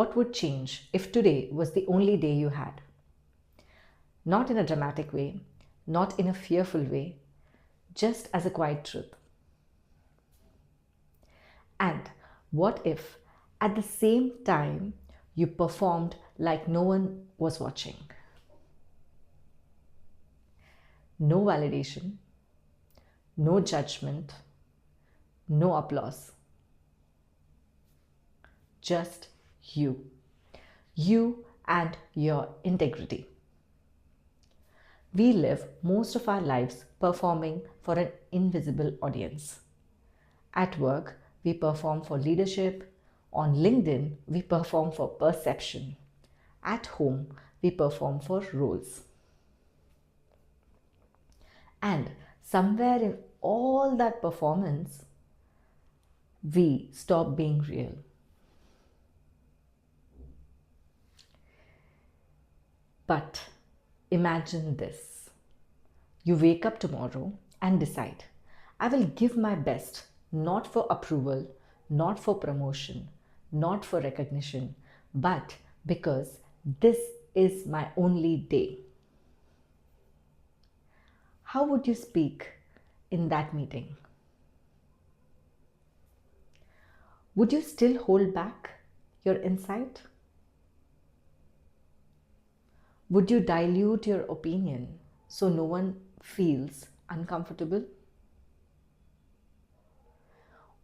What would change if today was the only day you had? Not in a dramatic way, not in a fearful way, just as a quiet truth. And what if at the same time you performed like no one was watching? No validation, no judgment, no applause. Just you. You and your integrity. We live most of our lives performing for an invisible audience. At work, we perform for leadership. On LinkedIn, we perform for perception. At home, we perform for roles. And somewhere in all that performance, we stop being real. But imagine this. You wake up tomorrow and decide, I will give my best, not for approval, not for promotion, not for recognition, but because this is my only day. How would you speak in that meeting? Would you still hold back your insight? Would you dilute your opinion so no one feels uncomfortable?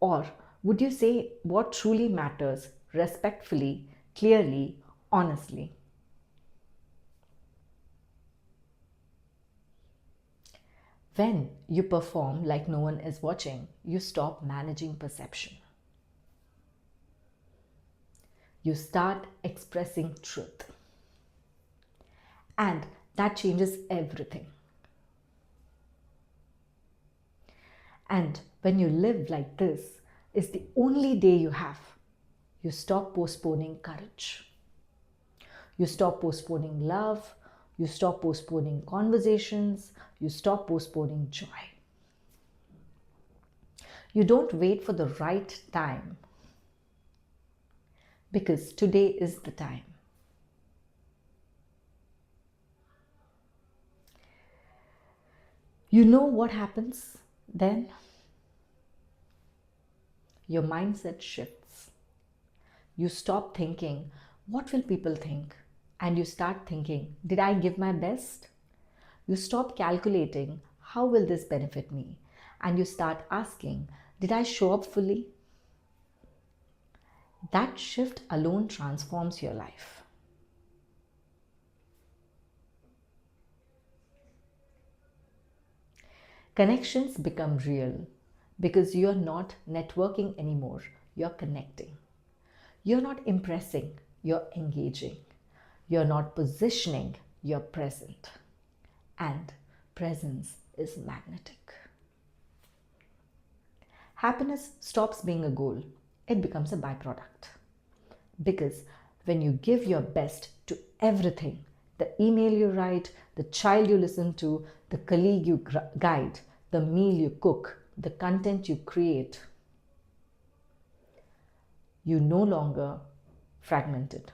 Or would you say what truly matters respectfully, clearly, honestly? When you perform like no one is watching, you stop managing perception. You start expressing truth. And that changes everything. And when you live like this, is the only day you have, you stop postponing courage. You stop postponing love. You stop postponing conversations. You stop postponing joy. You don't wait for the right time because today is the time. You know what happens then? Your mindset shifts. You stop thinking, what will people think? And you start thinking, did I give my best? You stop calculating, how will this benefit me? And you start asking, did I show up fully? That shift alone transforms your life. Connections become real because you're not networking anymore, you're connecting. You're not impressing, you're engaging. You're not positioning, you're present. And presence is magnetic. Happiness stops being a goal, it becomes a byproduct. Because when you give your best to everything, the email you write, the child you listen to, the colleague you guide, the meal you cook, the content you create, you no longer fragmented.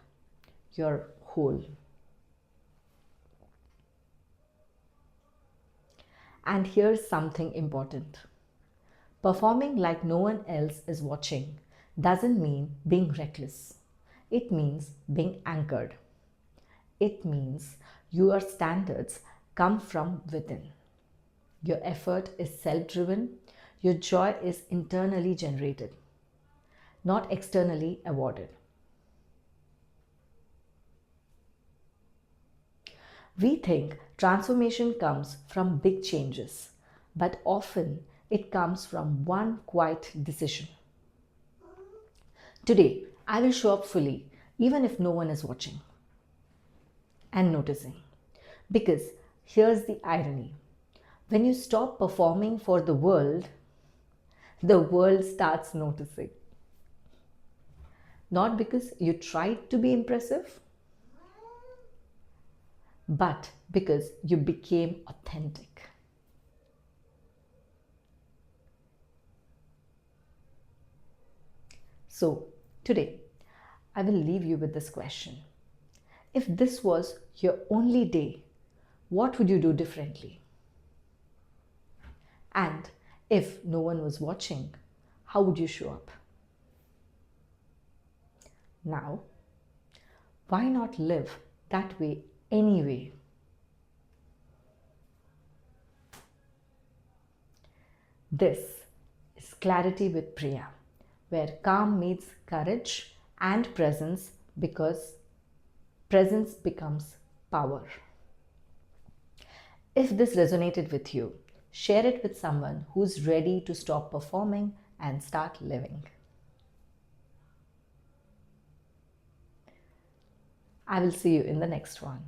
You're whole. And here's something important. Performing like no one else is watching doesn't mean being reckless. It means being anchored. It means your standards come from within. Your effort is self-driven. Your joy is internally generated, not externally awarded. We think transformation comes from big changes, but often it comes from one quiet decision. Today, I will show up fully, even if no one is watching and noticing. Because here's the irony. When you stop performing for the world starts noticing. Not because you tried to be impressive, but because you became authentic. So, today, I will leave you with this question. If this was your only day, what would you do differently? And if no one was watching, how would you show up? Now, why not live that way anyway? This is Clarity with Priya, where calm meets courage and presence because presence becomes power. If this resonated with you, share it with someone who's ready to stop performing and start living. I will see you in the next one.